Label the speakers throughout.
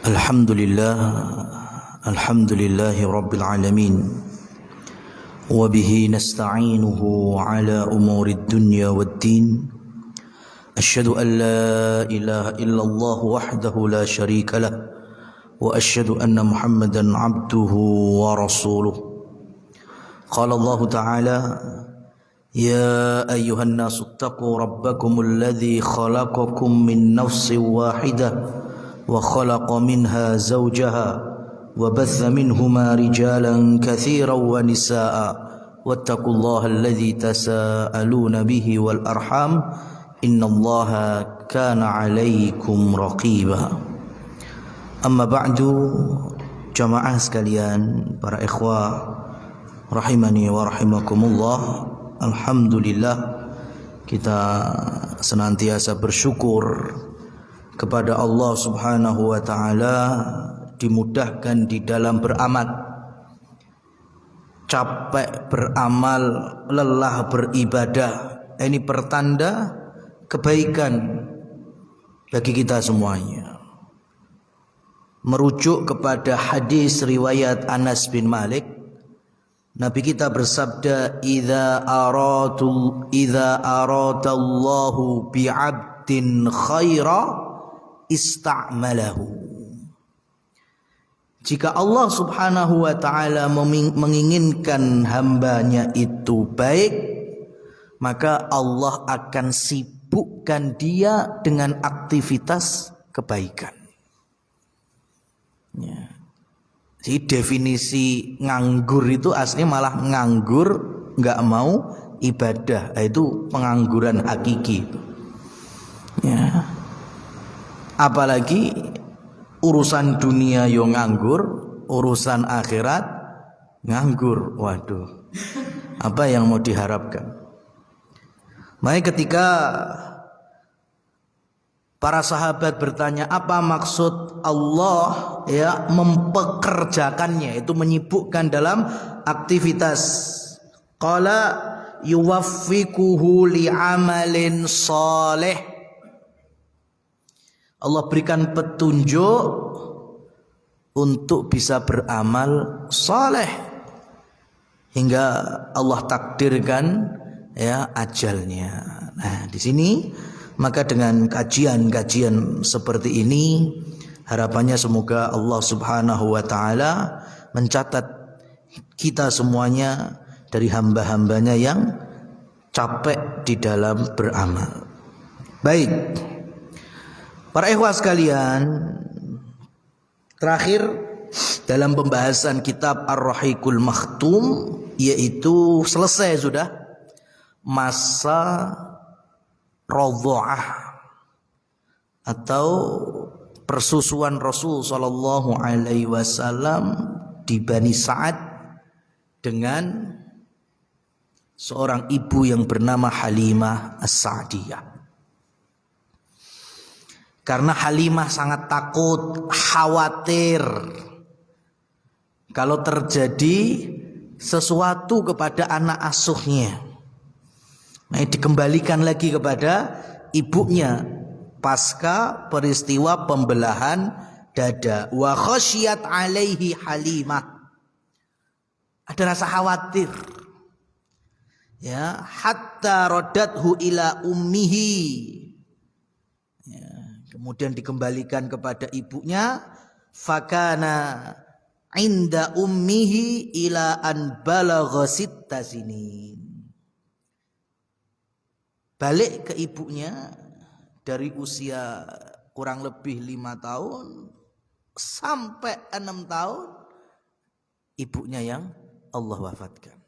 Speaker 1: Alhamdulillah Rabbil Alamin. Wa bihi nasta'inuhu ala umuri dunya waddin. Asyhadu an la ilaha illallah wahdahu la syarika lah. Wa asyhadu anna Muhammadan abduhu wa rasuluh. Qala Allah Ta'ala: Ya ayyuhan nasu ittaqu rabbakumul ladzi khalaqakum min nafsin wahidah وخلق منها زوجها وبث منهما رجالا كثيرا ونساء واتقوا الله الذي تساءلون به والأرحام إن الله كان عليكم رقيبا. Amma ba'du, jamaah sekalian, para ikhwah rahimani wa rahimakumullah. Alhamdulillah, kita senantiasa bersyukur kepada Allah Subhanahu wa ta'ala, dimudahkan di dalam beramal, capek beramal, lelah beribadah. Ini pertanda kebaikan bagi kita semuanya. Merujuk kepada hadis riwayat Anas bin Malik, Nabi kita bersabda, idza aradallahu bi'abdin khaira ista'malahu. Jika Allah Subhanahu wa ta'ala menginginkan hambanya itu baik, maka Allah akan sibukkan dia dengan aktivitas kebaikan. Ya. Jadi definisi nganggur itu aslinya malah nganggur, nggak mau ibadah. Itu pengangguran hakiki. Ya. Apalagi urusan dunia yo nganggur, urusan akhirat nganggur. Waduh, apa yang mau diharapkan? Makanya ketika para sahabat bertanya, apa maksud Allah ya mempekerjakannya, itu menyibukkan dalam aktivitas. Qala yuwaffiquhu li'amalin salih. Allah berikan petunjuk untuk bisa beramal saleh hingga Allah takdirkan ya ajalnya. Nah, di sini maka dengan kajian-kajian seperti ini, harapannya semoga Allah Subhanahu wa ta'ala mencatat kita semuanya dari hamba-hambanya yang capek di dalam beramal. Baik, para ikhwah sekalian, terakhir dalam pembahasan kitab Ar-Rahiqul Makhtum, yaitu selesai sudah masa radha'ah atau persusuan Rasul sallallahu alaihi wasallam di Bani Sa'ad dengan seorang ibu yang bernama Halimah As-Sa'diyah. Karena Halimah sangat takut, khawatir kalau terjadi sesuatu kepada anak asuhnya. Nah, dikembalikan lagi kepada ibunya pasca peristiwa pembelahan dada. Wa khasyiyat alaihi Halimah. Ada rasa khawatir. Ya, hatta raddathu ila ummihi. Kemudian dikembalikan kepada ibunya. Fakana inda ummihi ila an balagha sitta sinin. Balik ke ibunya dari usia kurang lebih 5 tahun sampai 6 tahun ibunya yang Allah wafatkan.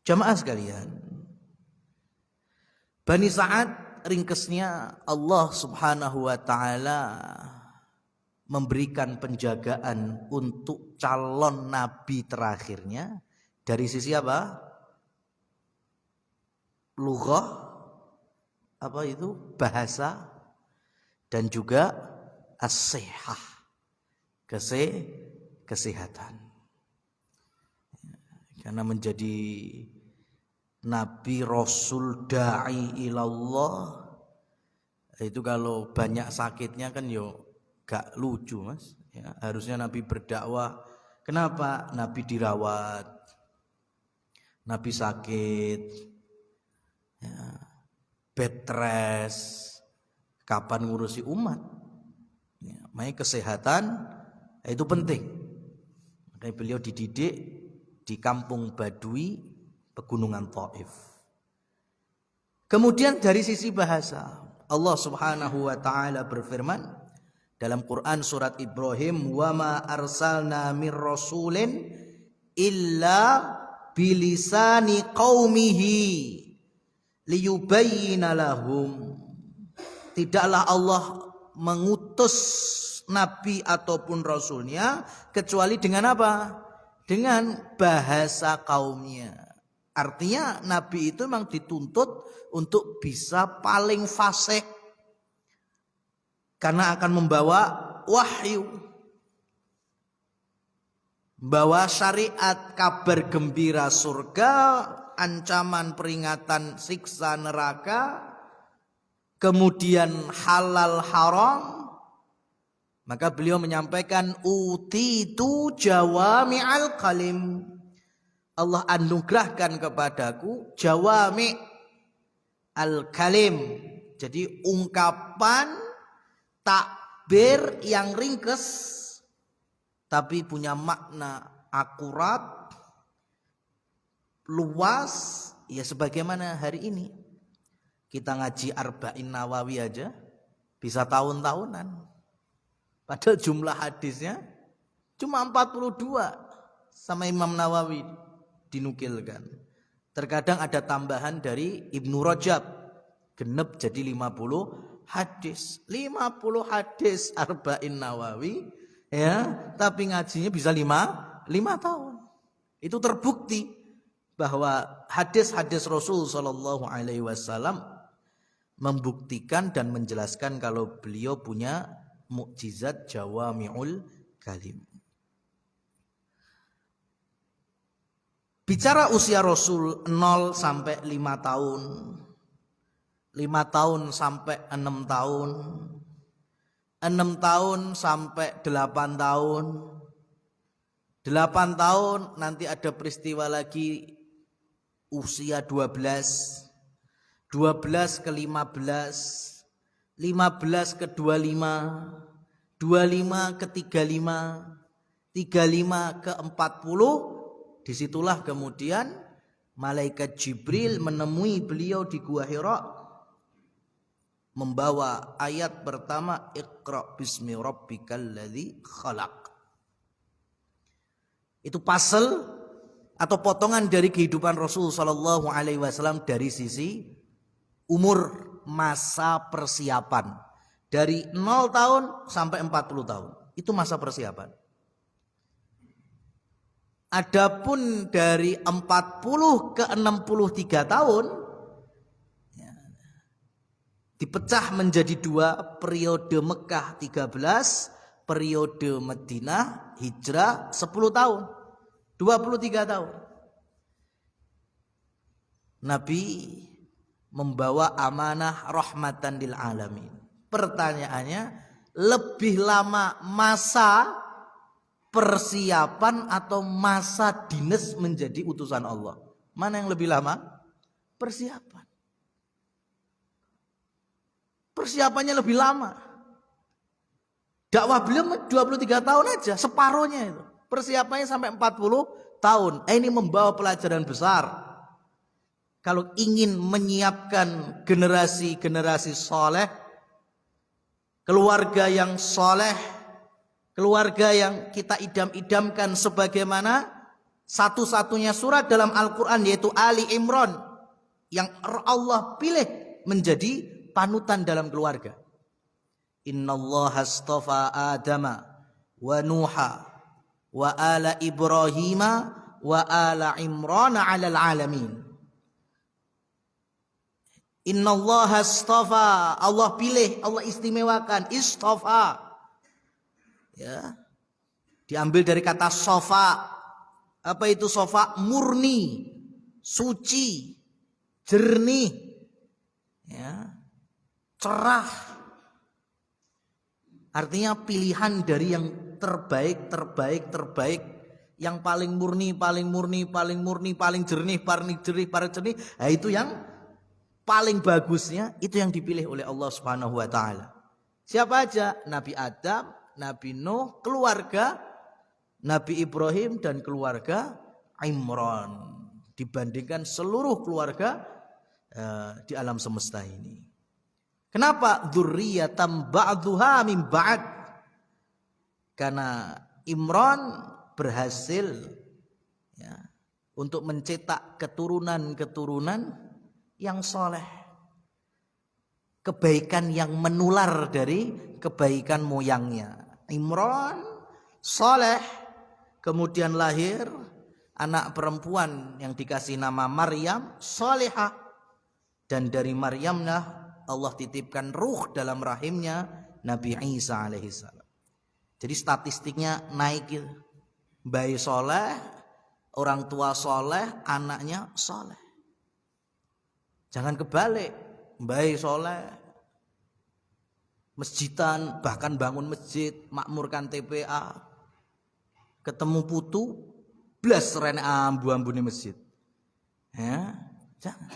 Speaker 1: Jamaah sekalian, Bani Sa'ad, ringkesnya Allah Subhanahu wa ta'ala memberikan penjagaan untuk calon nabi terakhirnya dari sisi apa? Lughah, apa itu? Bahasa, dan juga as-sihah, kesehatan. Karena menjadi Nabi Rasul Da'i ilallah, itu kalau banyak sakitnya kan yo Gak lucu mas. Ya, harusnya Nabi berdakwah. Kenapa? Nabi dirawat, Nabi sakit, ya, bed rest, kapan ngurusi umat. Ya, makanya kesehatan itu penting. Makanya beliau dididik di kampung Badui, pegunungan Taif. Kemudian dari sisi bahasa, Allah Subhanahu wa taala berfirman dalam Quran surat Ibrahim, "Wa ma arsalna mir rasulin illa bilisani qaumihi liyubayyina lahum." Tidaklah Allah mengutus nabi ataupun rasulnya kecuali dengan apa? Dengan bahasa kaumnya. Artinya nabi itu memang dituntut untuk bisa paling fasih, karena akan membawa wahyu, membawa syariat, kabar gembira surga, ancaman peringatan siksa neraka, kemudian halal haram. Maka beliau menyampaikan utitu jawami'al kalim. Allah anugerahkan kepadaku jawami' al kalim. Jadi ungkapan takbir yang ringkes tapi punya makna akurat, luas, ya sebagaimana hari ini kita ngaji Arba'in Nawawi aja bisa tahun-tahunan, padahal jumlah hadisnya cuma 42 sama Imam Nawawi dinukilkan. Terkadang ada tambahan dari Ibnu Rajab, genep jadi 50 hadis. 50 hadis Arba'in Nawawi, ya, tapi ngajinya bisa 5 tahun. Itu terbukti bahwa hadis-hadis Rasul sallallahu alaihi wasallam membuktikan dan menjelaskan kalau beliau punya mukjizat jawami'ul kalim. Bicara usia Rasul 0 sampai 5 tahun. 5 tahun sampai 6 tahun, 6 tahun sampai 8 tahun, 8 tahun nanti ada peristiwa lagi usia 12, 12 ke 15, 15 ke 25, 25 ke 35, 35 ke 40, disitulah kemudian malaikat Jibril menemui beliau di Gua Hira, membawa ayat pertama Iqra bismi rabbikal ladzi khalaq. Itu pasal atau potongan dari kehidupan Rasul sallallahu alaihi wasallam dari sisi umur, masa persiapan. Dari 0 tahun sampai 40 tahun. Itu masa persiapan. Adapun dari 40 ke 63 tahun dipecah menjadi 2, periode Mekah 13, periode Madinah hijrah 10 tahun. 23 tahun. Nabi membawa amanah rahmatan lil alamin. Pertanyaannya, lebih lama masa persiapan atau masa dinas menjadi utusan Allah? Mana yang lebih lama? Persiapan. Persiapannya lebih lama. Dakwah beliau 23 tahun aja, separohnya itu. Persiapannya sampai 40 tahun. Ini membawa pelajaran besar. Kalau ingin menyiapkan generasi-generasi soleh, keluarga yang soleh, keluarga yang kita idam-idamkan sebagaimana satu-satunya surat dalam Al-Quran yaitu Ali Imran yang Allah pilih menjadi panutan dalam keluarga. Innallaha astafa Adama wa Nuha wa ala Ibrahima wa ala Imran 'alal alamin. Innallaha astafa, Allah pilih, Allah istimewakan, istafa. Ya. Diambil dari kata sofa. Apa itu sofa? Murni, suci, jernih, ya, cerah. Artinya pilihan dari yang terbaik, yang paling murni, paling jernih, paling jernih. Nah, itu yang paling bagusnya, itu yang dipilih oleh Allah Subhanahu wa taala. Siapa aja? Nabi Adam, Nabi Nuh, keluarga Nabi Ibrahim dan keluarga Imran dibandingkan seluruh keluarga di alam semesta ini. Kenapa dzurriyyatan ba'dhuha min ba'd? Karena Imran berhasil ya, untuk mencetak keturunan-keturunan yang soleh, kebaikan yang menular dari kebaikan moyangnya. Imran soleh, kemudian lahir anak perempuan yang dikasih nama Maryam, solehah, dan dari Maryamlah Allah titipkan ruh dalam rahimnya Nabi Isa alaihissalam. Jadi statistiknya naik gitu. Bayi soleh, orang tua soleh, anaknya soleh. Jangan kebalik, bayi soleh, masjidan, bahkan bangun masjid, makmurkan TPA, ketemu putu, blas rene ambu-ambune masjid. Ya, jangan.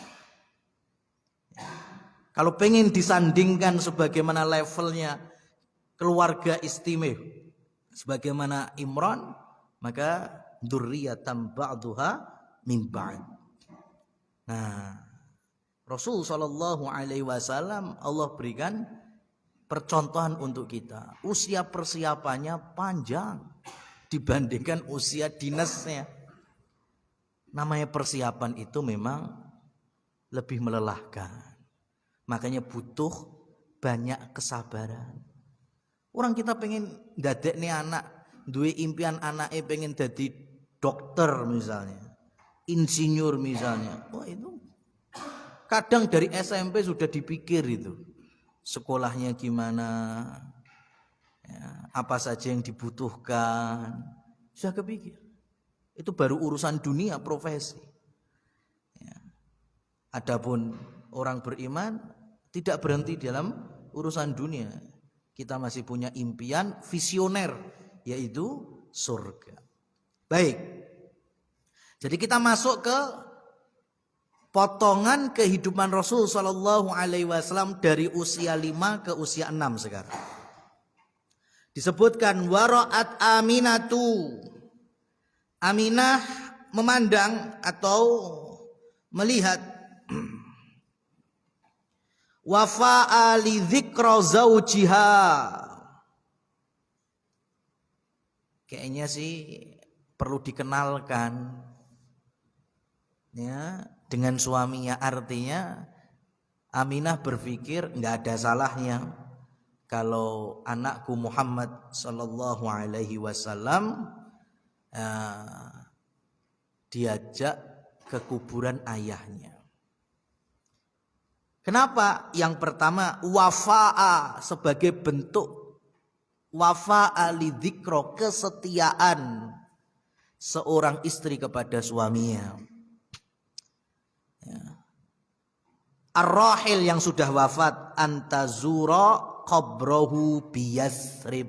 Speaker 1: Kalau pengen disandingkan sebagaimana levelnya keluarga istimewa sebagaimana Imran, maka dzurriyyatan ba'dhuha min ba'd. Nah, Rasul sallallahu alaihi wasallam Allah berikan percontohan untuk kita. Usia persiapannya panjang dibandingkan usia dinasnya. Namanya persiapan itu memang lebih melelahkan. Makanya butuh banyak kesabaran. Orang kita pengen dadekne anak, duwe impian anaknya pengen jadi dokter misalnya, insinyur misalnya. Wah, itu kadang dari SMP sudah dipikir itu. Sekolahnya gimana, ya, apa saja yang dibutuhkan, sudah kepikir. Itu baru urusan dunia profesi. Ya. Adapun orang beriman tidak berhenti dalam urusan dunia. Kita masih punya impian visioner, yaitu surga. Baik. Jadi kita masuk ke potongan kehidupan Rasul sallallahu alaihi wasallam dari usia 5 ke usia 6 sekarang. Disebutkan wara'at Aminatu. Aminah memandang atau melihat wafa'a li dzikra zaujiha. Kayaknya sih perlu dikenalkan ya dengan suaminya. Artinya Aminah berpikir enggak ada salahnya kalau anakku Muhammad sallallahu alaihi wasallam diajak ke kuburan ayahnya. Kenapa? Yang pertama, wafa'a sebagai bentuk wafa'a lidzikra, kesetiaan seorang istri kepada suaminya. Ya. Ar-rahil yang sudah wafat, antazura qabrahu biyasrib.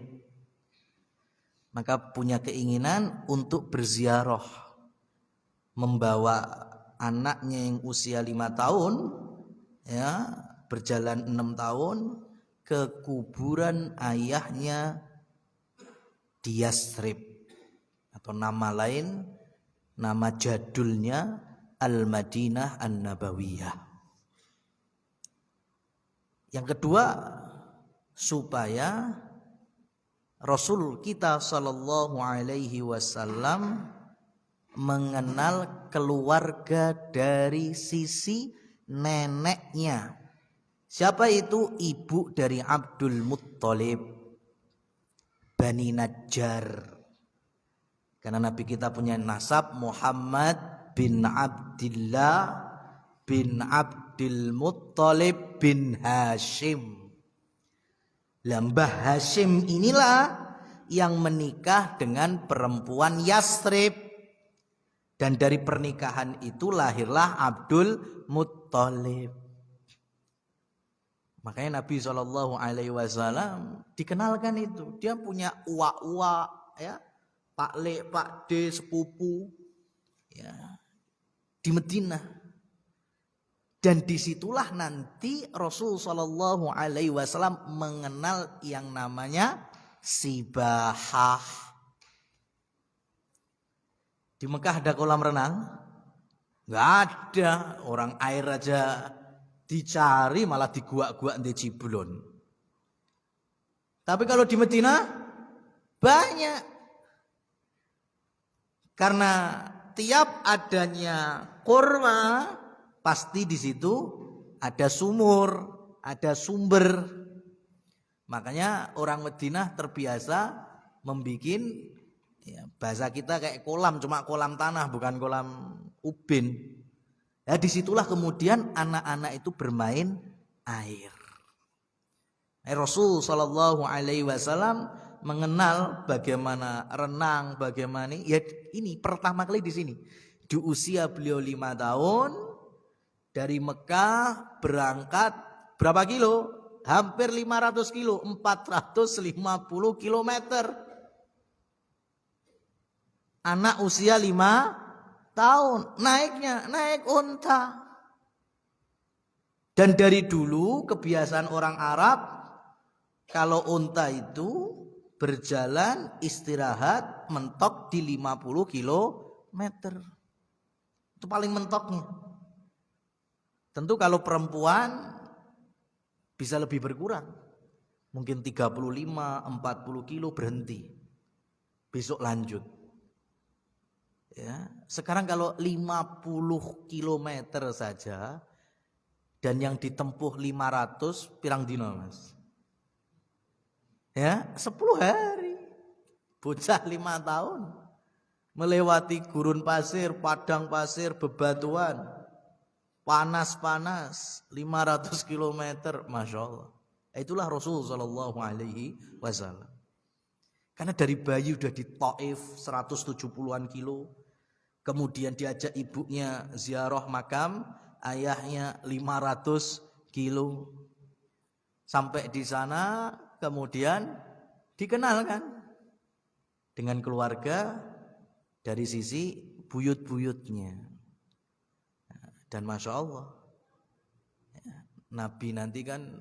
Speaker 1: Maka punya keinginan untuk berziarah, membawa anaknya yang usia 5 tahun ya, berjalan 6 tahun ke kuburan ayahnya di Yasrib, atau nama lain, nama jadulnya Al-Madinah An-Nabawiyah. Yang kedua, supaya Rasul kita sallallahu alaihi wasallam mengenal keluarga dari sisi neneknya. Siapa itu? Ibu dari Abdul Muttalib, Bani Najjar. Karena Nabi kita punya nasab Muhammad bin Abdillah bin Abdul Muttalib bin Hashim. Mbah Hashim inilah yang menikah dengan perempuan Yasrib. Dan dari pernikahan itu lahirlah Abdul Muttalib. Makanya Nabi SAW dikenalkan itu. Dia punya uak-uak, ya, Pak Le, Pak D, sepupu, ya, di Madinah. Dan disitulah nanti Rasul SAW mengenal yang namanya sibahah. Di Mekah ada kolam renang? Nggak ada. Orang air aja dicari malah di gua-gua di Ciblon. Tapi kalau di Madinah banyak. Karena tiap adanya kurma pasti di situ ada sumur, ada sumber. Makanya orang Madinah terbiasa membuat, ya, bahasa kita kayak kolam, cuma kolam tanah bukan kolam ubin. Ya, disitulah kemudian anak-anak itu bermain air. Rasul SAW mengenal bagaimana renang, bagaimana, ya ini pertama kali di sini. Di usia beliau 5 tahun dari Mekah berangkat berapa kilo? Hampir 500 kilo, 450 kilometer. Anak usia 5 tahun, naik unta. Dan dari dulu kebiasaan orang Arab, kalau unta itu berjalan istirahat mentok di 50 kilometer. Itu paling mentoknya. Tentu kalau perempuan bisa lebih berkurang. Mungkin 35, 40 kilo berhenti. Besok lanjut. Ya, sekarang kalau 50 kilometer saja dan yang ditempuh 500 pirang dino, Mas. Ya, 10 hari. Bocah 5 tahun melewati gurun pasir, padang pasir, bebatuan, panas-panas, 500 kilometer, Masya Allah. Itulah Rasul SAW. Karena dari bayi udah di Taif 170-an kilo. Kemudian diajak ibunya ziarah makam ayahnya 500 kilo. Sampai di sana kemudian dikenalkan dengan keluarga dari sisi buyut-buyutnya. Dan Masya Allah, Nabi nanti kan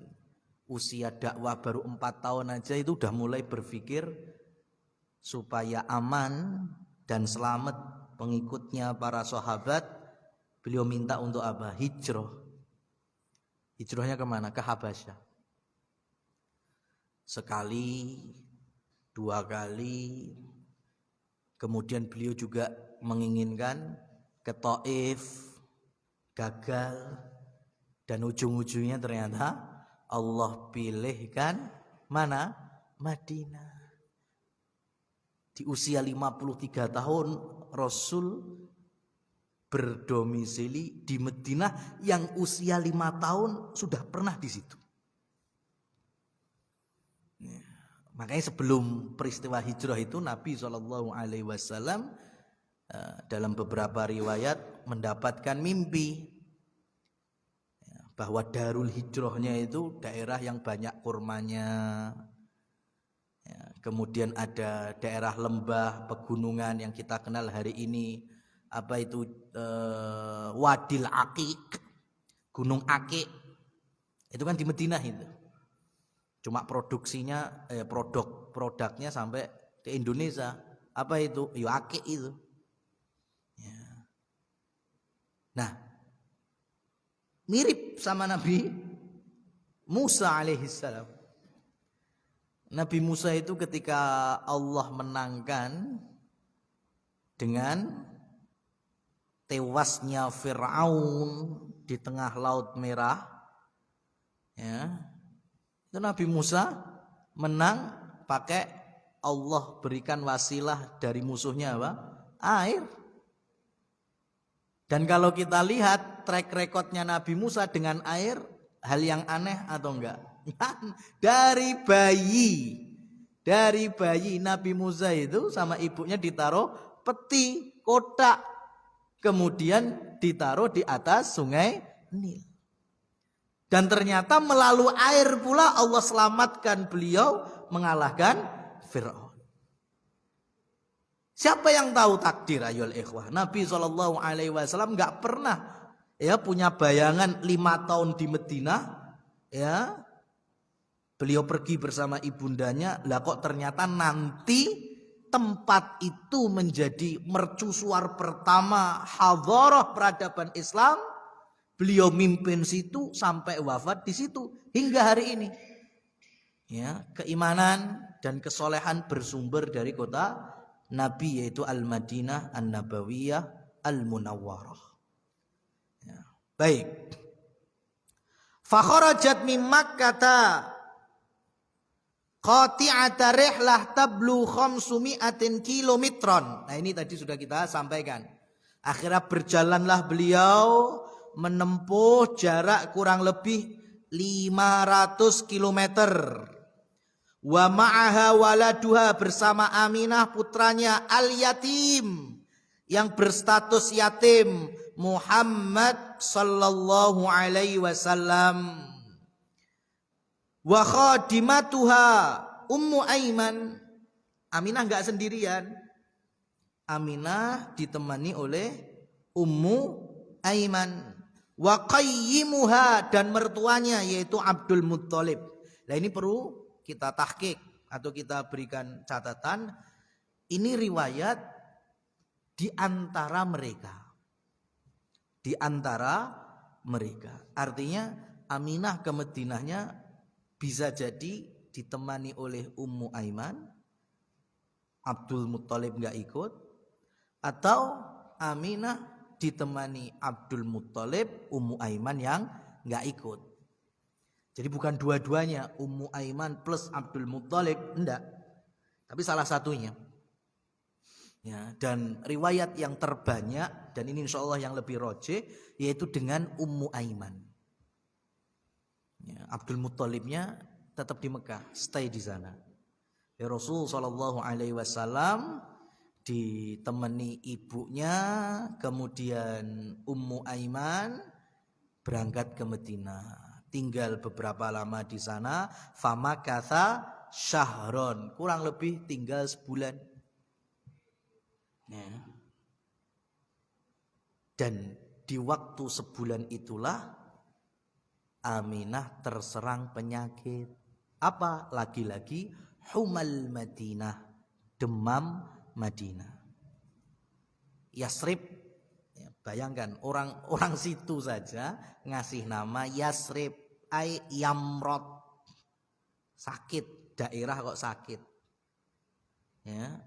Speaker 1: usia dakwah baru 4 tahun aja itu udah mulai berpikir supaya aman dan selamat pengikutnya para sahabat. Beliau minta untuk apa? Hijrah. Hijrahnya kemana? Ke Habasyah. Sekali, 2 kali. Kemudian beliau juga menginginkan ke Taif, gagal, dan ujung-ujungnya ternyata Allah pilihkan mana? Madinah. Di usia 53 tahun Rasul berdomisili di Madinah yang usia 5 tahun sudah pernah di situ. Makanya sebelum peristiwa hijrah itu Nabi SAW dalam beberapa riwayat mendapatkan mimpi bahwa Darul Hijrahnya itu daerah yang banyak kurmanya. Kemudian ada daerah lembah pegunungan yang kita kenal hari ini, apa itu Wadil Aqiq, Gunung Aqiq. Itu kan di Madinah itu. Cuma produksinya produknya sampai ke Indonesia. Apa itu? Ya Aqiq itu. Ya. Nah, mirip sama Nabi Musa alaihissalam. Nabi Musa itu ketika Allah menangkan dengan tewasnya Fir'aun di tengah Laut Merah, ya, itu Nabi Musa menang pakai Allah berikan wasilah dari musuhnya apa? Air. Dan kalau kita lihat track recordnya Nabi Musa dengan air, hal yang aneh atau enggak? Dari bayi Nabi Musa itu sama ibunya ditaruh peti kotak, kemudian ditaruh di atas sungai Nil. Dan ternyata melalui air pula Allah selamatkan beliau mengalahkan Fir'aun. Siapa yang tahu takdir ayol ikhwah? Nabi SAW nggak pernah ya punya bayangan 5 tahun di Madinah, ya beliau pergi bersama ibundanya. Lah kok ternyata nanti tempat itu menjadi mercusuar pertama hadharah peradaban Islam. Beliau mimpin situ sampai wafat di situ hingga hari ini. Ya, keimanan dan kesolehan bersumber dari kota Nabi, yaitu Al-Madinah An-Nabawiyah Al-Munawwarah. Ya, baik. Fakharajat min Makkah qati'ata rihlah tablu 500 kilometron. Nah, ini tadi sudah kita sampaikan. Akhirnya berjalanlah beliau menempuh jarak kurang lebih 500 kilometer. Wa ma'aha waladuha, bersama Aminah putranya al-yatim yang berstatus yatim, Muhammad sallallahu alaihi wasallam. Wa khadimatuha Ummu Aiman. Aminah enggak sendirian. Aminah ditemani oleh Ummu Aiman. Wa qayyimuha, dan mertuanya yaitu Abdul Muttalib. Nah, ini perlu kita tahqiq atau kita berikan catatan. Ini riwayat di antara mereka. Di antara mereka. Artinya Aminah ke Madinahnya bisa jadi ditemani oleh Ummu Aiman, Abdul Muttalib enggak ikut, atau Aminah ditemani Abdul Muttalib, Ummu Aiman yang enggak ikut. Jadi bukan dua-duanya, Ummu Aiman plus Abdul Muttalib, enggak. Tapi salah satunya. Ya, dan riwayat yang terbanyak, dan ini insya Allah yang lebih rojih, yaitu dengan Ummu Aiman. Ya, Abdul Muttalibnya tetap di Mekah, stay di sana. Ya, Rasul SAW ditemani ibunya, kemudian Ummu Aiman berangkat ke Madinah. Tinggal beberapa lama di sana, famakatha syahron, kurang lebih tinggal sebulan. Ya. Dan di waktu sebulan itulah Aminah terserang penyakit. Apa? Lagi-lagi humal Madinah, demam Madinah. Yasrib, ya, bayangkan orang situ saja ngasih nama Yasrib. Yamrod, sakit, daerah kok sakit. Ya.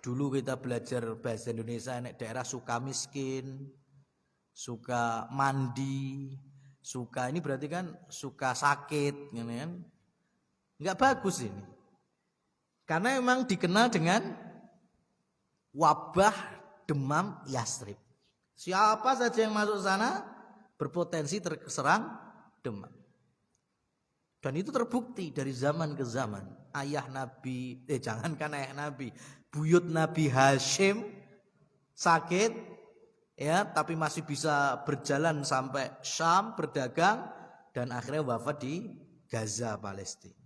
Speaker 1: Dulu kita belajar bahasa Indonesia, daerah suka miskin, suka mandi, suka ini berarti kan suka sakit, kan? Nggak bagus ini. Karena memang dikenal dengan wabah demam Yasrib. Siapa saja yang masuk sana berpotensi terserang demam. Dan itu terbukti dari zaman ke zaman. Ayah Nabi, jangankan ayah Nabi, buyut Nabi Hashim sakit, ya, tapi masih bisa berjalan sampai Syam berdagang dan akhirnya wafat di Gaza, Palestina.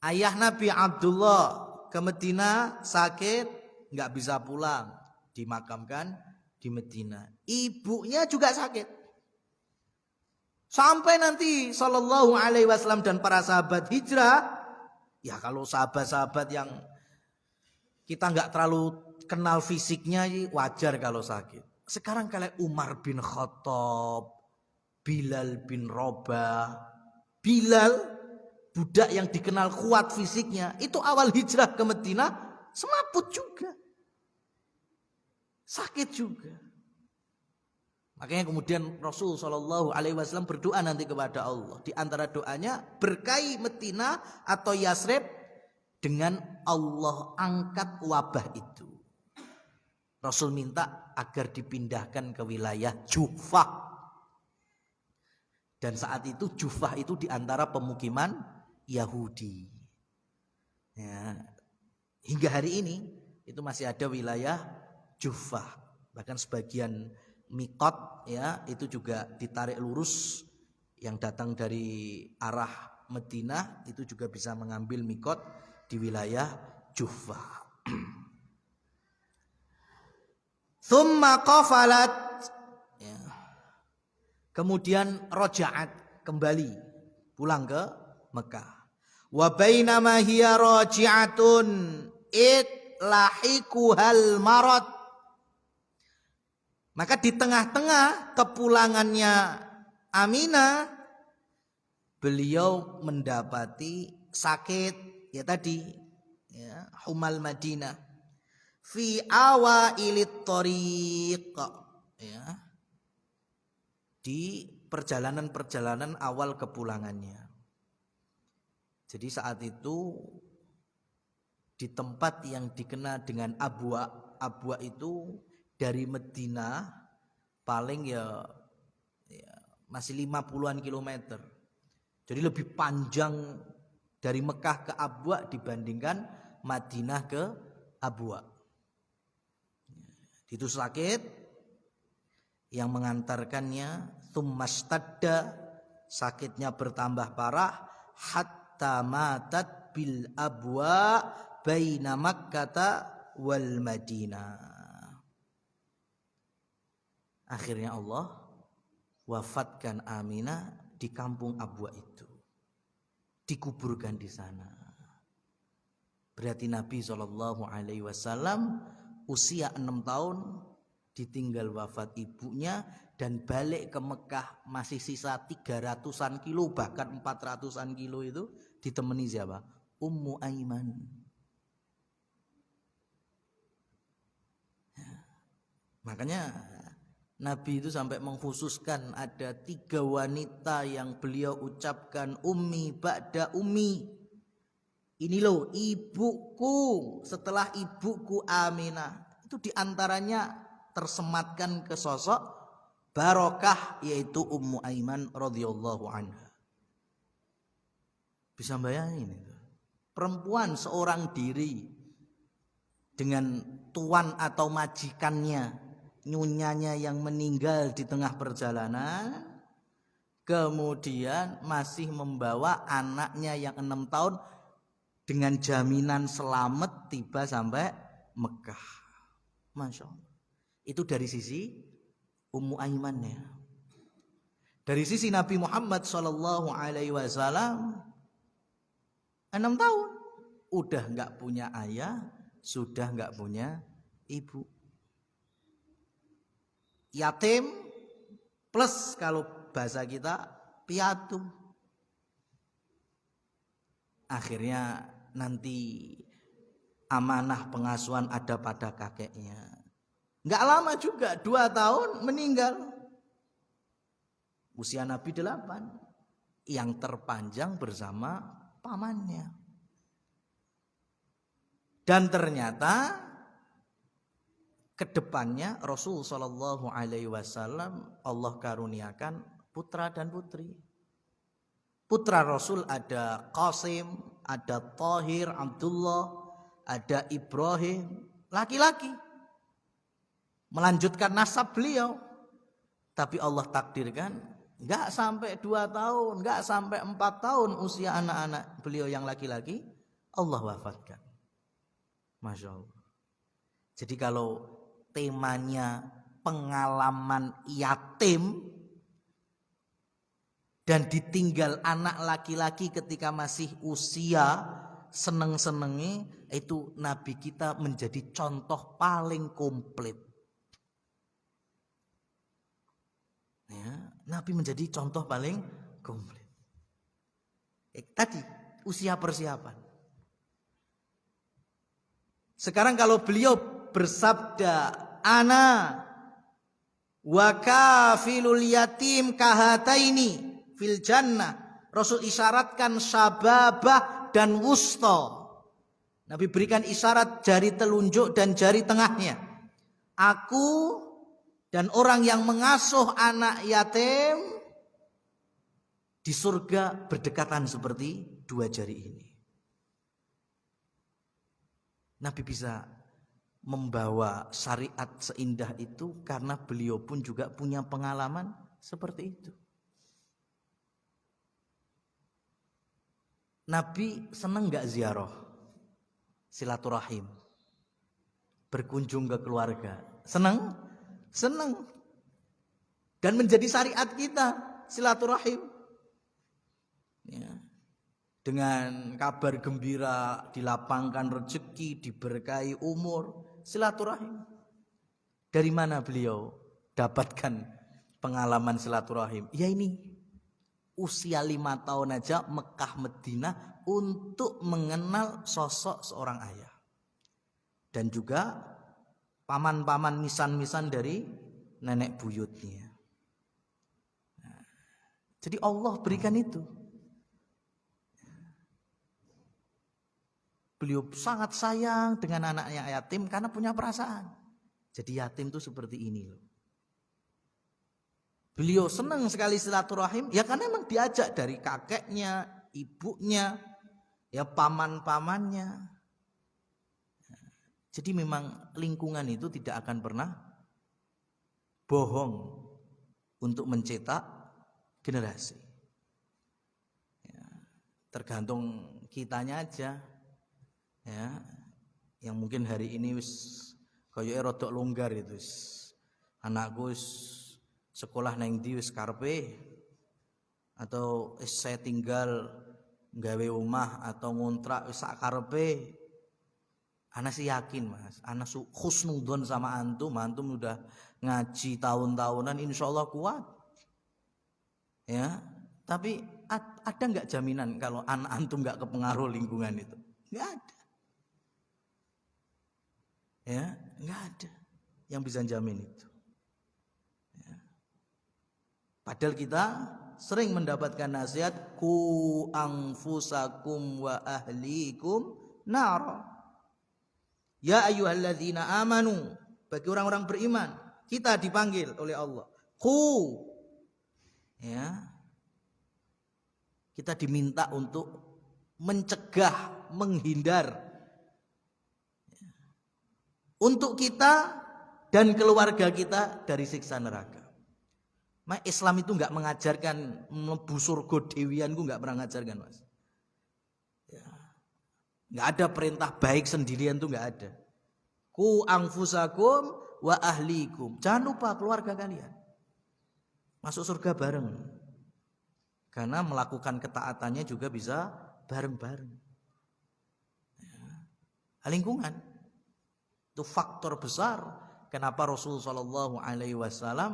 Speaker 1: Ayah Nabi Abdullah ke Madinah sakit, nggak bisa pulang, dimakamkan di Madinah. Ibunya juga sakit. Sampai nanti Sallallahu Alaihi Wasallam dan para sahabat hijrah, ya kalau sahabat-sahabat yang kita nggak terlalu kenal fisiknya wajar kalau sakit. Sekarang kayak Umar bin Khattab, Bilal bin Rabah. Bilal, budak yang dikenal kuat fisiknya, itu awal hijrah ke Madinah semaput juga, sakit juga. Makanya kemudian Rasul Shallallahu Alaihi Wasallam berdoa nanti kepada Allah. Di antara doanya berkahi Madinah atau Yasrib dengan Allah angkat wabah itu. Rasul minta agar dipindahkan ke wilayah Jufah. Dan saat itu Jufah itu di antara pemukiman Yahudi. Ya, hingga hari ini itu masih ada wilayah Jufah. Bahkan sebagian Miqat ya, itu juga ditarik lurus, yang datang dari arah Madinah itu juga bisa mengambil miqat di wilayah Juhfah. Thumma qafalat ya. Kemudian roja'at, kembali pulang ke Mekah. Wa bainama hiya raji'atun lahiquhal marad. Maka di tengah-tengah kepulangannya Aminah, beliau mendapati sakit ya tadi ya, humal Madinah fi awailit thariq ya, di perjalanan-perjalanan awal kepulangannya. Jadi saat itu di tempat yang dikenal dengan Abwa itu dari Madinah paling ya masih 50-an kilometer. Jadi lebih panjang dari Mekah ke Abwa dibandingkan Madinah ke Abwa. Itu sakit yang mengantarkannya tsumastadda, sakitnya bertambah parah hatta matat bil Abwa baina Makkah wal Madinah. Akhirnya Allah wafatkan Aminah di kampung Abwa itu, dikuburkan di sana. Berarti Nabi SAW usia 6 tahun ditinggal wafat ibunya dan balik ke Mekah masih sisa 300-an kilo bahkan 400-an kilo itu ditemani siapa? Ummu Aiman. Makanya Nabi itu sampai mengkhususkan ada 3 wanita yang beliau ucapkan ummi ba'da ummi. Ini loh ibuku setelah ibuku Aminah. Itu diantaranya tersematkan ke sosok barokah yaitu Ummu Aiman radhiyallahu anha. Bisa bayangin itu. Perempuan seorang diri dengan tuan atau majikannya, nyunyanya yang meninggal di tengah perjalanan, kemudian masih membawa anaknya yang 6 tahun dengan jaminan selamat tiba sampai Mekah. Masya Allah. Itu dari sisi Ummu Aiman ya. Dari sisi Nabi Muhammad SAW 6 tahun udah nggak punya ayah, sudah nggak punya ibu. Yatim plus kalau bahasa kita piatu. Akhirnya nanti amanah pengasuhan ada pada kakeknya. Nggak lama juga 2 tahun meninggal. Usia Nabi 8, yang terpanjang bersama pamannya. Dan ternyata kedepannya Rasul Shallallahu Alaihi Wasallam Allah karuniakan putra dan putri. Putra Rasul ada Qasim, ada Thahir, Abdullah, ada Ibrahim, laki-laki. Melanjutkan nasab beliau. Tapi Allah takdirkan enggak sampai 2 tahun, enggak sampai 4 tahun usia anak-anak beliau yang laki-laki, Allah wafatkan. Masya Allah. Jadi kalau temanya pengalaman yatim dan ditinggal anak laki-laki ketika masih usia seneng-senengi, itu Nabi kita menjadi contoh paling komplit. Ya, Nabi menjadi contoh paling komplit. Tadi usia persiapan. Sekarang kalau beliau bersabda ana wa kafilul yatim kahataini fil jannah, Rasul isyaratkan sababah dan wusta. Nabi berikan isyarat jari telunjuk dan jari tengahnya. Aku dan orang yang mengasuh anak yatim di surga berdekatan seperti 2 jari ini. Nabi bisa membawa syariat seindah itu karena beliau pun juga punya pengalaman seperti itu. Nabi senang gak ziarah? Silaturahim. Berkunjung ke keluarga. Senang? Senang. Dan menjadi syariat kita silaturahim. Ya. Dengan kabar gembira, dilapangkan rezeki, diberkahi umur, silaturahim. Dari mana beliau dapatkan pengalaman silaturahim? Ya ini, usia 5 tahun aja Mekah Madinah untuk mengenal sosok seorang ayah. Dan juga paman-paman misan-misan dari nenek buyutnya. Nah, jadi Allah berikan itu. Beliau sangat sayang dengan anaknya yatim karena punya perasaan. Jadi yatim itu seperti ini loh. Beliau senang sekali silaturahim ya karena memang diajak dari kakeknya, ibunya, ya paman-pamannya. Jadi memang lingkungan itu tidak akan pernah bohong untuk mencetak generasi. Ya, tergantung kitanya aja. Ya, yang mungkin hari ini wis kaya rodok longgar itu wis. Anakku wis sekolah nang ndi wis karepe atau saya tinggal nggawe omah atau ngontrak wis sak karepe. Ana sih yakin Mas, ana husnudzon sama antum udah ngaji tahun-tahunan insyaallah kuat. Ya, tapi ada enggak jaminan kalau anak antum enggak kepengaruh lingkungan itu? Enggak ada. Ya, enggak ada yang bisa jamin itu. Ya. Padahal kita sering mendapatkan nasihat ku anfusakum wa ahlikum nar. Ya ayyuhalladzina amanu, bagi orang-orang beriman, kita dipanggil oleh Allah. Ku, ya, kita diminta untuk mencegah, menghindar, untuk kita dan keluarga kita dari siksa neraka. Mas, Islam itu enggak mengajarkan mlebu surga dewian, ku enggak pernah ngajarkan Mas. Ya. Enggak ada perintah baik sendirian tuh enggak ada. Ku anfusakum wa ahlikum. Jangan lupa keluarga kalian. Masuk surga bareng. Karena melakukan ketaatannya juga bisa bareng-bareng. Ya. Lingkungan itu faktor besar kenapa Rasulullah SAW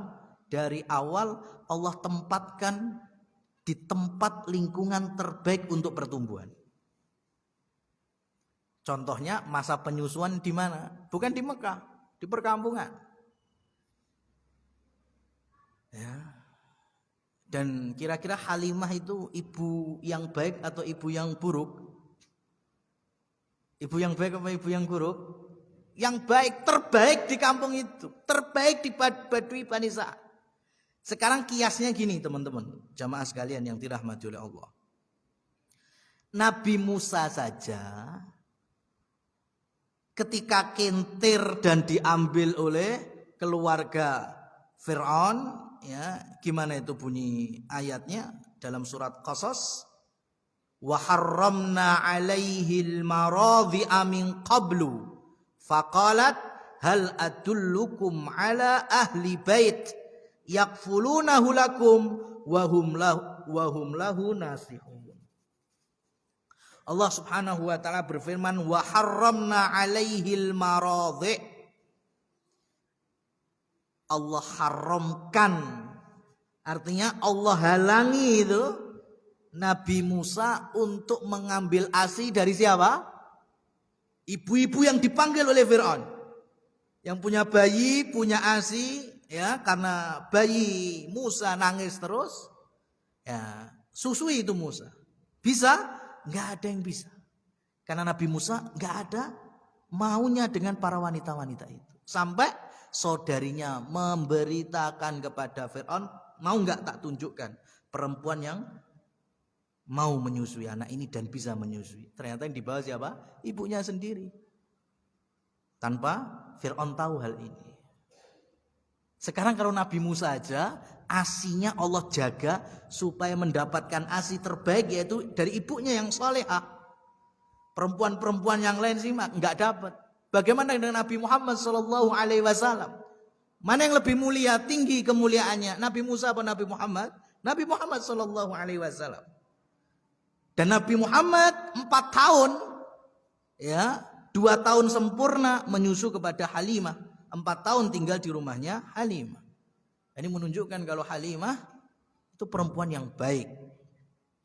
Speaker 1: dari awal Allah tempatkan di tempat lingkungan terbaik untuk pertumbuhan. Contohnya masa penyusuan di mana? Bukan di Mekah, di perkampungan. Ya. Dan kira-kira Halimah itu ibu yang baik atau ibu yang buruk? Ibu yang baik atau ibu yang buruk? Yang baik, terbaik di kampung itu, terbaik di Badui Bani Sa'ad. Sekarang kiasnya gini teman-teman, jamaah sekalian yang dirahmati oleh Allah. Nabi Musa saja ketika kentir dan diambil oleh keluarga Fir'aun, ya, gimana itu bunyi ayatnya dalam surat Qasas? Wa harramna 'alaihil maradhi'a min qablu faqalat hal adullukum 'ala ahli bait yakfulunahu lakum wa hum lahu nasihun. Allah Subhanahu wa taala berfirman wa harramna 'alaihil maradhi'. Allah haramkan, artinya Allah halangi itu Nabi Musa untuk mengambil ASI dari siapa? Ibu-ibu yang dipanggil oleh Fir'aun. Yang punya bayi, punya ASI, ya, karena bayi Musa nangis terus, ya, susui itu Musa. Bisa? Enggak ada yang bisa. Karena Nabi Musa enggak ada maunya dengan para wanita-wanita itu. Sampai saudarinya memberitakan kepada Fir'aun, mau enggak tak tunjukkan perempuan yang mau menyusui anak ini dan bisa menyusui. Ternyata yang dibawa siapa? Ibunya sendiri. Tanpa Fir'aun tahu hal ini. Sekarang kalau Nabi Musa aja, asinya Allah jaga supaya mendapatkan asi terbaik, yaitu dari ibunya yang solehah. Perempuan-perempuan yang lain sih nggak dapat. Bagaimana dengan Nabi Muhammad SAW? Mana yang lebih mulia, tinggi kemuliaannya? Nabi Musa atau Nabi Muhammad? Nabi Muhammad SAW. Dan Nabi Muhammad 4 tahun, ya, 2 tahun sempurna menyusu kepada Halimah. 4 tahun tinggal di rumahnya Halimah. Ini menunjukkan kalau Halimah itu perempuan yang baik.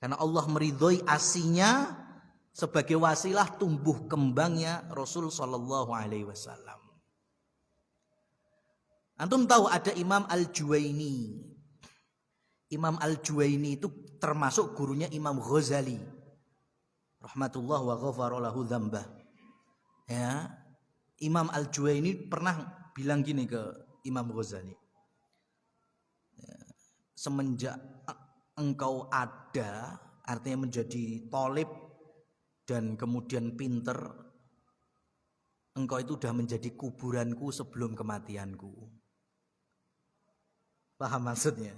Speaker 1: Karena Allah meridhoi asinya sebagai wasilah tumbuh kembangnya Rasul sallallahu alaihi wasallam. Antum tahu ada Imam Al-Juwaini. Imam Al-Juwaini itu termasuk gurunya Imam Ghazali. Rahmatullah wa ghafara lahu dzambah. Ya. Imam Al-Juwaini pernah bilang gini ke Imam Ghazali. Ya, semenjak engkau ada, artinya menjadi thalib dan kemudian pinter, engkau itu sudah menjadi kuburanku sebelum kematianku. Paham maksudnya?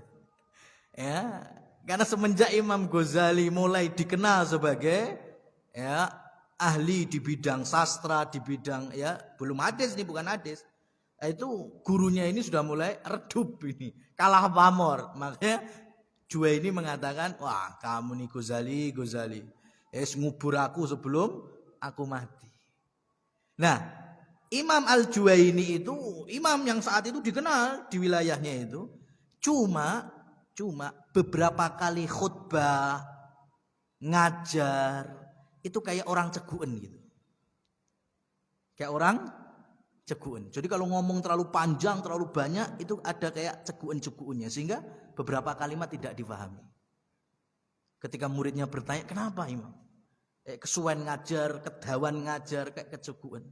Speaker 1: Ya, karena semenjak Imam Ghazali mulai dikenal sebagai ya ahli di bidang sastra, di bidang ya belum hadis nih, bukan hadis. Itu gurunya ini sudah mulai redup ini, kalah pamor. Makanya Juwaini mengatakan, wah kamu nih Ghazali, ngubur aku sebelum aku mati. Nah, Imam Al-Juwaini itu imam yang saat itu dikenal di wilayahnya itu. Cuma beberapa kali khutbah, ngajar, itu kayak orang ceguan gitu. Kayak orang ceguan. Jadi kalau ngomong terlalu panjang, terlalu banyak, itu ada kayak ceguan-ceguannya. Sehingga beberapa kalimat tidak dipahami. Ketika muridnya bertanya, kenapa Imam? Kesuwen ngajar, kedawan ngajar, kayak keceguan.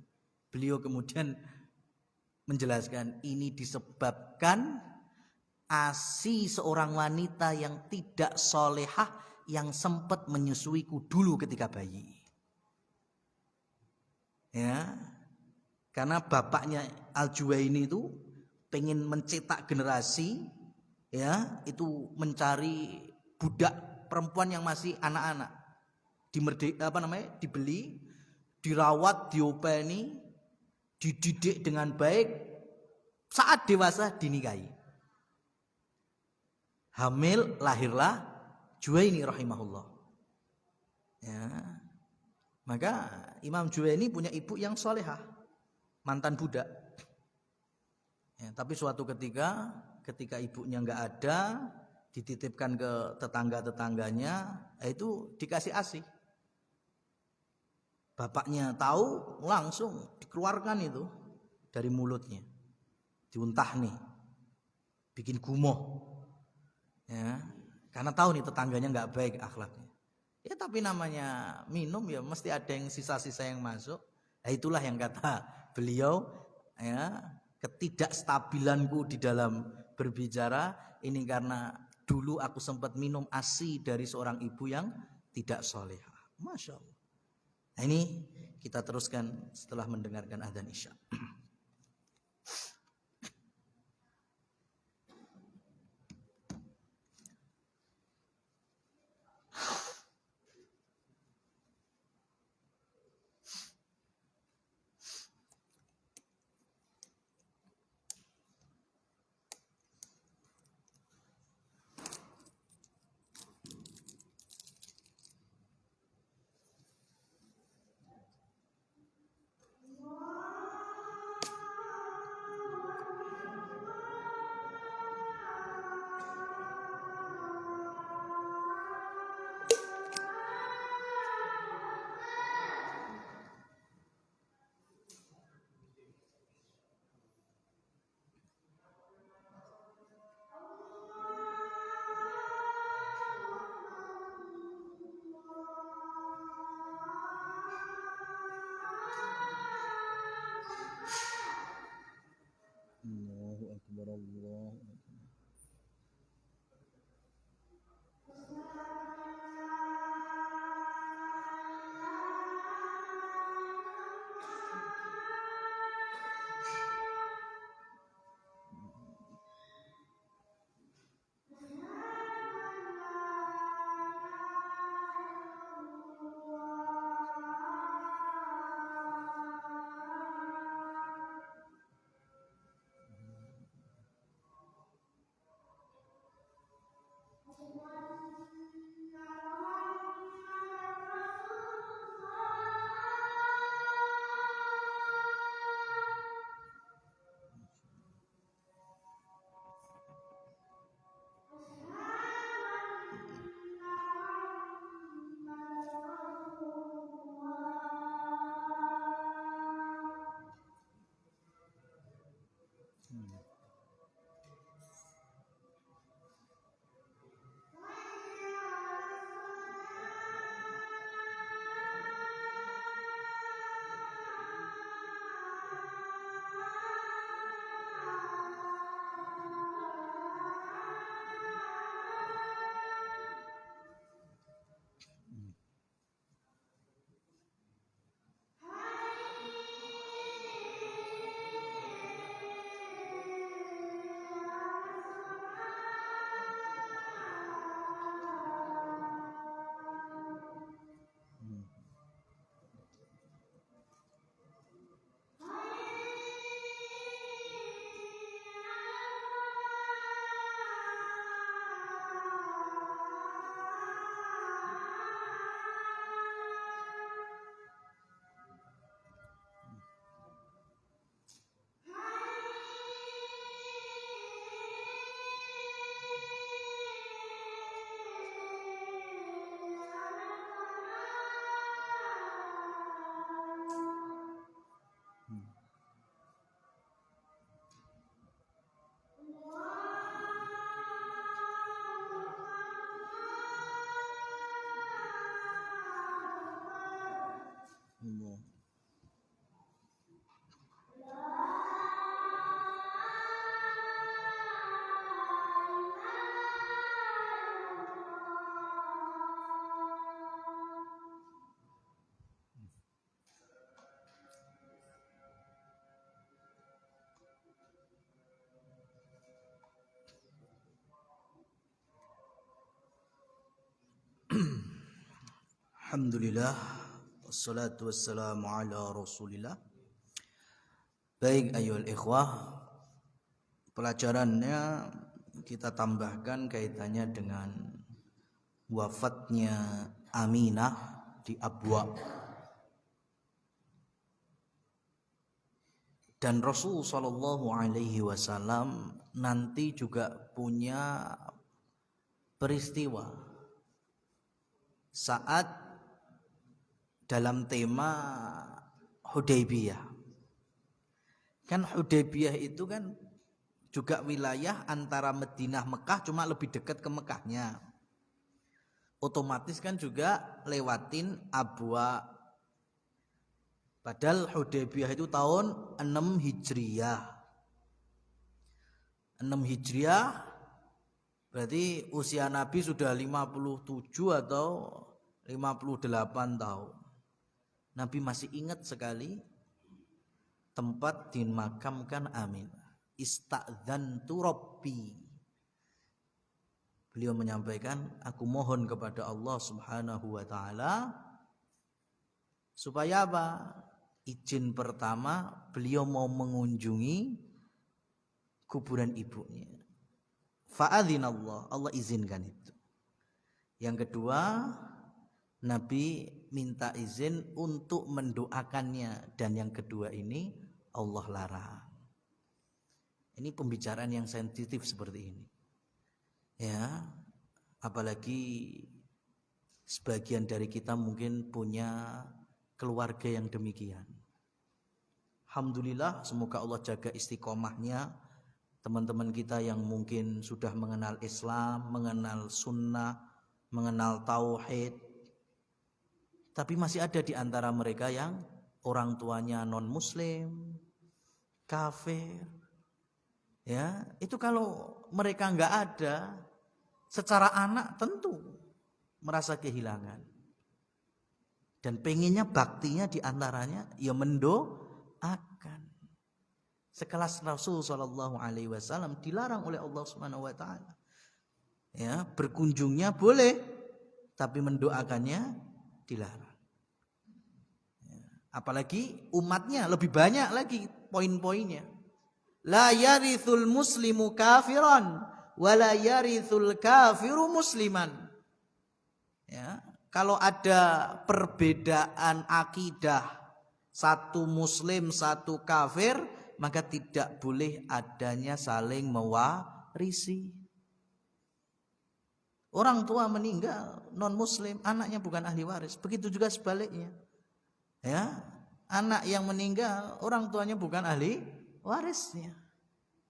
Speaker 1: Beliau kemudian menjelaskan, ini disebabkan asi seorang wanita yang tidak solehah yang sempat menyusuiku dulu ketika bayi. Ya, karena bapaknya Al-Juwaini itu pengen mencetak generasi, ya, itu mencari budak perempuan yang masih anak-anak, dibeli, dirawat, diopeni, dididik dengan baik, saat dewasa dinikahi. Hamil, lahirlah Juwaini rahimahullah. Ya. Maka Imam Juwaini punya ibu yang solehah, mantan budak. Ya, tapi suatu ketika ibunya nggak ada, dititipkan ke tetangga-tetangganya, itu dikasih ASI. Bapaknya tahu, langsung dikeluarkan itu dari mulutnya, diuntah nih, bikin gumoh. Ya, karena tahu nih tetangganya nggak baik akhlaknya. Ya tapi namanya minum ya mesti ada yang sisa-sisa yang masuk. Nah, itulah yang kata beliau, ya, ketidakstabilanku di dalam berbicara ini karena dulu aku sempat minum ASI dari seorang ibu yang tidak solehah. Masya Allah. Nah, ini kita teruskan setelah mendengarkan adzan Isya. Alhamdulillah, wassalatu wassalamu ala rasulillah. Baik ayol ikhwah, pelajarannya kita tambahkan kaitannya dengan wafatnya Aminah di Abwa. Dan Rasul sallallahu alaihi wasallam nanti juga punya peristiwa saat dalam tema Hudaybiyah. Kan Hudaybiyah itu kan juga wilayah antara Madinah Mekah, cuma lebih dekat ke Mekahnya. Otomatis kan juga lewatin Abwa. Padahal Hudaybiyah itu tahun 6 Hijriyah. 6 Hijriyah berarti usia Nabi sudah 57 atau 58 tahun. Nabi masih ingat sekali tempat dimakamkan Aminah. Ista'dzantu Rabbi. Beliau menyampaikan, aku mohon kepada Allah Subhanahu wa taala supaya apa? Izin pertama, beliau mau mengunjungi kuburan ibunya. Fa'adzinallah, Allah izinkan itu. Yang kedua, Nabi minta izin untuk mendoakannya, dan yang kedua ini Allah larang. Ini pembicaraan yang sensitif seperti ini. Ya, apalagi sebagian dari kita mungkin punya keluarga yang demikian. Alhamdulillah, semoga Allah jaga istiqomahnya teman-teman kita yang mungkin sudah mengenal Islam, mengenal sunnah, mengenal tauhid. Tapi masih ada di antara mereka yang orang tuanya non-muslim, kafir. Ya, itu kalau mereka enggak ada, secara anak tentu merasa kehilangan. Dan pengennya baktinya di antaranya ya mendoakan. Sekelas Rasul sallallahu alaihi wasallam dilarang oleh Allah Subhanahu wa taala. Ya, berkunjungnya boleh, tapi mendoakannya dilarang. Apalagi umatnya lebih banyak lagi poin-poinnya. La yarithul muslimu kafiran wa la yarithul kafiru musliman. Ya, kalau ada perbedaan akidah, satu muslim, satu kafir, maka tidak boleh adanya saling mewarisi. Orang tua meninggal non muslim, anaknya bukan ahli waris. Begitu juga sebaliknya. Ya, anak yang meninggal orang tuanya bukan ahli warisnya.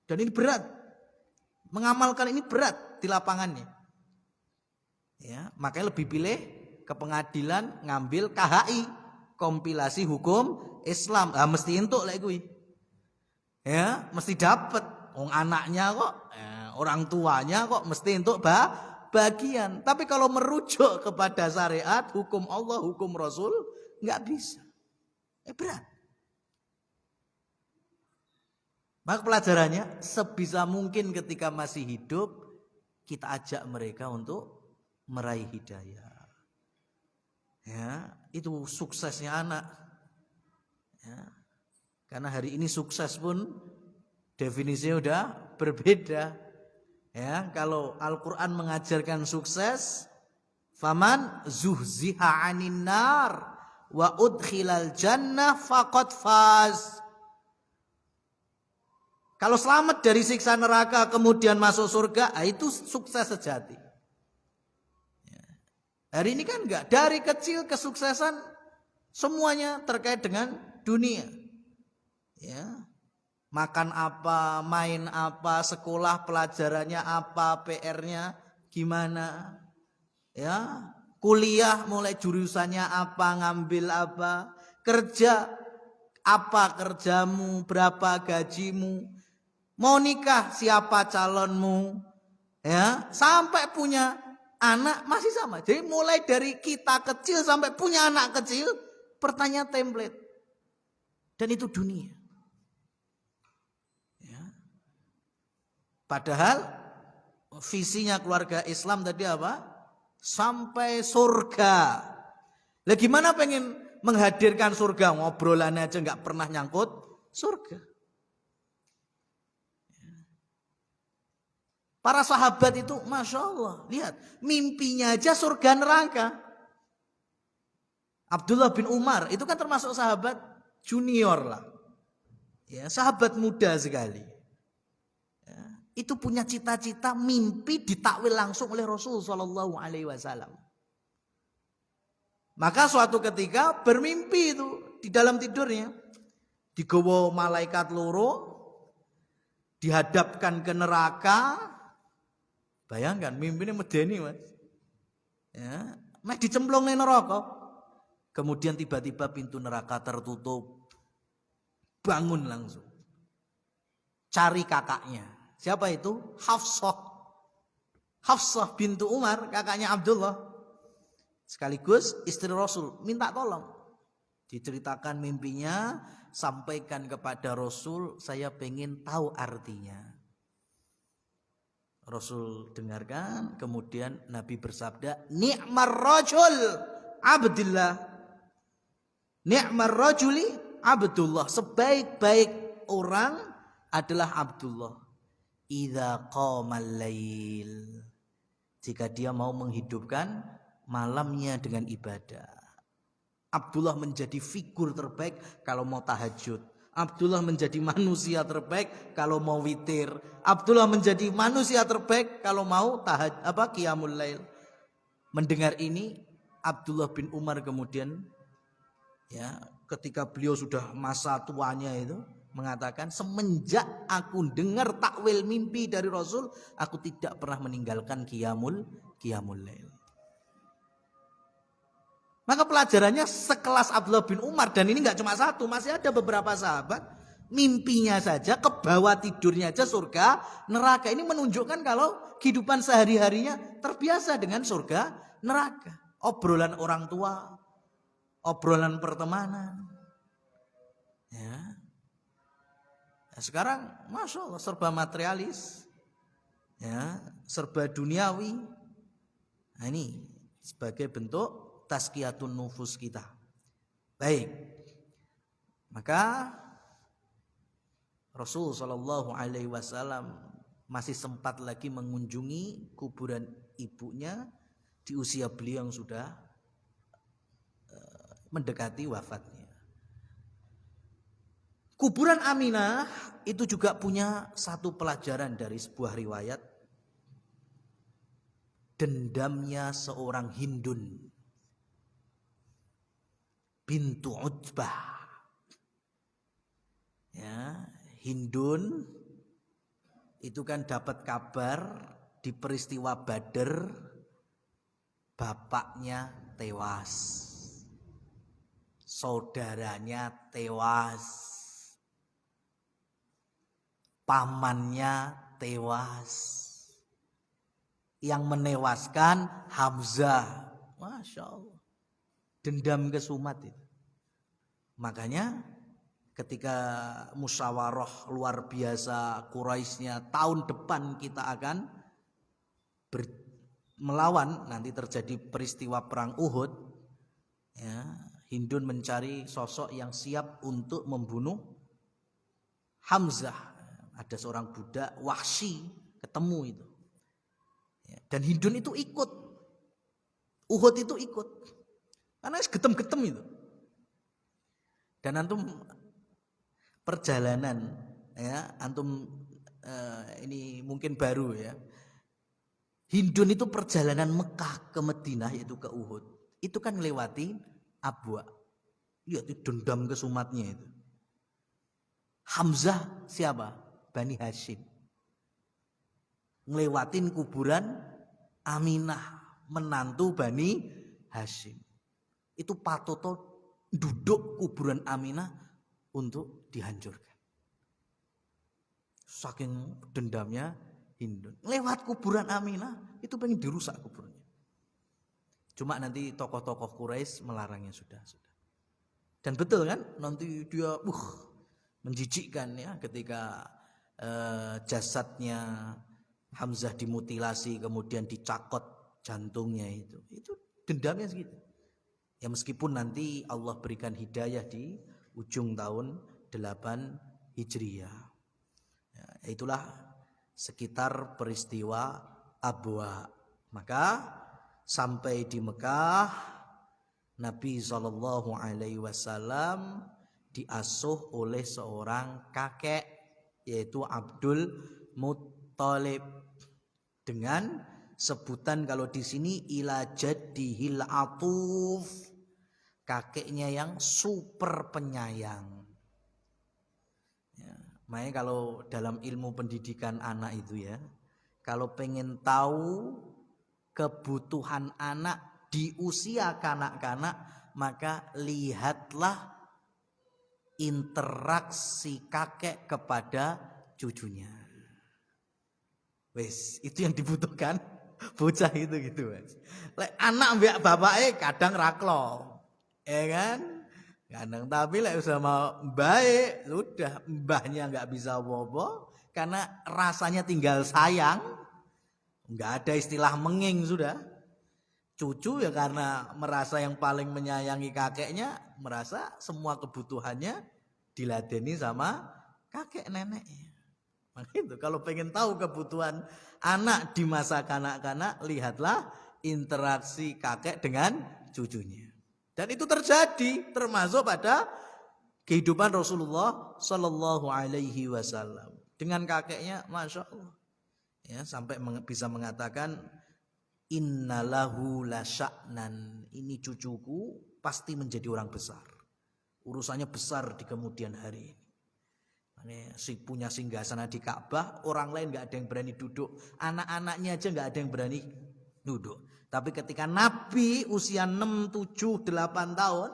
Speaker 1: Dan ini berat. Mengamalkan ini berat di lapangannya. Ya, makanya lebih pilih ke pengadilan ngambil KHI, kompilasi hukum Islam. Ah mesti entuk lek kuwi. Ya, mesti dapat. Wong anaknya kok orang tuanya kok mesti entuk bagian. Tapi kalau merujuk kepada syariat, hukum Allah, hukum Rasul, enggak bisa. Berat. Maka pelajarannya sebisa mungkin ketika masih hidup kita ajak mereka untuk meraih hidayah. Ya, itu suksesnya anak. Ya. Karena hari ini sukses pun definisinya udah berbeda. Ya, kalau Al-Qur'an mengajarkan sukses, faman zuhziha 'anin nar wa udkhilal jannah faqad faz. Kalau selamat dari siksa neraka kemudian masuk surga, itu sukses sejati. Ya. Hari ini kan enggak, dari kecil kesuksesan semuanya terkait dengan dunia. Ya. Makan apa, main apa, sekolah pelajarannya apa, PR-nya gimana. Ya. Kuliah mulai jurusannya apa, ngambil apa, kerja apa kerjamu, berapa gajimu, mau nikah siapa calonmu, ya, sampai punya anak masih sama. Jadi mulai dari kita kecil sampai punya anak kecil, pertanyaan template. Dan itu dunia. Ya. Padahal visinya keluarga Islam tadi apa? Sampai surga. Lah gimana pengen menghadirkan surga, ngobrolannya aja nggak pernah nyangkut surga. Para sahabat itu Masya Allah, lihat mimpinya aja surga neraka. Abdullah bin Umar itu kan termasuk sahabat junior lah, ya, sahabat muda sekali. Ya, itu punya cita-cita mimpi ditakwil langsung oleh Rasul Shallallahu Alaihi Wasallam. Maka suatu ketika bermimpi itu di dalam tidurnya, digawa malaikat loro, dihadapkan ke neraka. Bayangkan mimpinya medeni mas, ya, meh dicemplung di neraka. Kemudian tiba-tiba pintu neraka tertutup. Bangun langsung. Cari kakaknya. Siapa itu? Hafsah. Hafsah bintu Umar, kakaknya Abdullah. Sekaligus istri Rasul. Minta tolong. Diceritakan mimpinya. Sampaikan kepada Rasul. Saya pengen tahu artinya. Rasul dengarkan. Kemudian Nabi bersabda. Ni'mar rajul Abdullah. Ni'mar rajuli Abdullah. Sebaik-baik orang adalah Abdullah. Idza qamal lail. Jika dia mau menghidupkan malamnya dengan ibadah. Abdullah menjadi figur terbaik kalau mau tahajud. Abdullah menjadi manusia terbaik kalau mau witir. Abdullah menjadi manusia terbaik kalau mau qiyamul lail. Mendengar ini Abdullah bin Umar kemudian, ya, ketika beliau sudah masa tuanya itu mengatakan, semenjak aku dengar takwil mimpi dari Rasul, aku tidak pernah meninggalkan qiyamul lail. Maka pelajarannya sekelas Abdullah bin Umar, dan ini nggak cuma satu, masih ada beberapa sahabat mimpinya saja ke bawah tidurnya aja surga neraka. Ini menunjukkan kalau kehidupan sehari-harinya terbiasa dengan surga neraka. Obrolan orang tua, obrolan pertemanan, ya. Nah, sekarang Masya Allah serba materialis, ya, serba duniawi. Nah, ini sebagai bentuk tazkiyatun nufus kita. Baik, maka Rasul Shallallahu Alaihi Wasallam masih sempat lagi mengunjungi kuburan ibunya di usia beliau yang sudah mendekati wafatnya. Kuburan Aminah itu juga punya satu pelajaran dari sebuah riwayat. Dendamnya seorang Hindun bintu Utbah. Ya, Hindun itu kan dapat kabar di peristiwa Badar bapaknya tewas, saudaranya tewas, pamannya tewas, yang menewaskan Hamzah. Masya Allah, dendam kesumat itu. Makanya ketika musyawarah luar biasa Quraisynya, tahun depan kita akan melawan, nanti terjadi peristiwa perang Uhud, ya, Hindun mencari sosok yang siap untuk membunuh Hamzah. Ada seorang budak Wahsy ketemu itu, ya, dan Hindun itu ikut Uhud, itu ikut karena getem-getem itu. Dan antum perjalanan, ya, antum ini mungkin baru, ya. Hindun itu perjalanan Mekah ke Madinah, yaitu ke Uhud, itu kan melewati Abwa. Lihat itu dendam kesumatnya itu. Hamzah siapa? Bani Hashim. Ngelewatin kuburan Aminah, menantu Bani Hashim. Itu patoto duduk kuburan Aminah untuk dihancurkan. Saking dendamnya Hindun. Lewat kuburan Aminah itu pengen dirusak kuburannya. Cuma nanti tokoh-tokoh Quraisy melarangnya sudah. Dan betul kan? Nanti dia menjijikkan, ya, ketika jasadnya Hamzah dimutilasi kemudian dicakot jantungnya itu dendamnya segitu. Ya meskipun nanti Allah berikan hidayah di ujung tahun 8 Hijriah. Ya, itulah sekitar peristiwa Abwa. Maka sampai di Mekah Nabi SAW diasuh oleh seorang kakek yaitu Abdul Muttalib dengan sebutan kalau di sini ila jaddihil atuf, kakeknya yang super penyayang. Ya, makanya kalau dalam ilmu pendidikan anak itu ya, kalau pengen tahu kebutuhan anak di usia kanak-kanak, maka lihatlah interaksi kakek kepada cucunya. Wes, itu yang dibutuhkan bocah itu gitu, Mas. Lek anak mbek bapake kadang raklo. Ya kan? Kadang tapi lek usah mau baik, sudah mbahnya enggak bisa apa-apa karena rasanya tinggal sayang. Enggak ada istilah menging sudah. Cucu ya karena merasa yang paling menyayangi kakeknya, merasa semua kebutuhannya diladeni sama kakek neneknya. Itu kalau pengen tahu kebutuhan anak di masa kanak-kanak, lihatlah interaksi kakek dengan cucunya. Dan itu terjadi termasuk pada kehidupan Rasulullah Sallallahu Alaihi Wasallam dengan kakeknya, masya Allah, ya sampai bisa mengatakan innalahu lasya'nan, ini cucuku pasti menjadi orang besar, urusannya besar di kemudian hari. Ini punya singgasana di Ka'bah, orang lain nggak ada yang berani duduk, anak-anaknya aja nggak ada yang berani duduk. Tapi ketika Nabi usia 6, 7, 8 tahun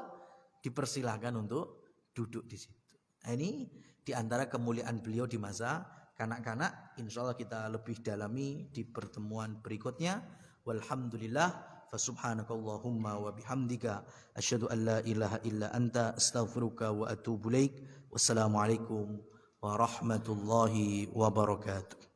Speaker 1: dipersilahkan untuk duduk di situ. Nah, ini diantara kemuliaan beliau di masa kanak-kanak. Insya Allah kita lebih dalami di pertemuan berikutnya. Walhamdulillah, fasubhanakallahumma wa bihamdika asyhadu an la ilaha illa anta astaghfiruka wa atubu ilaik. Wassalamualaikum warahmatullahi wabarakatuh.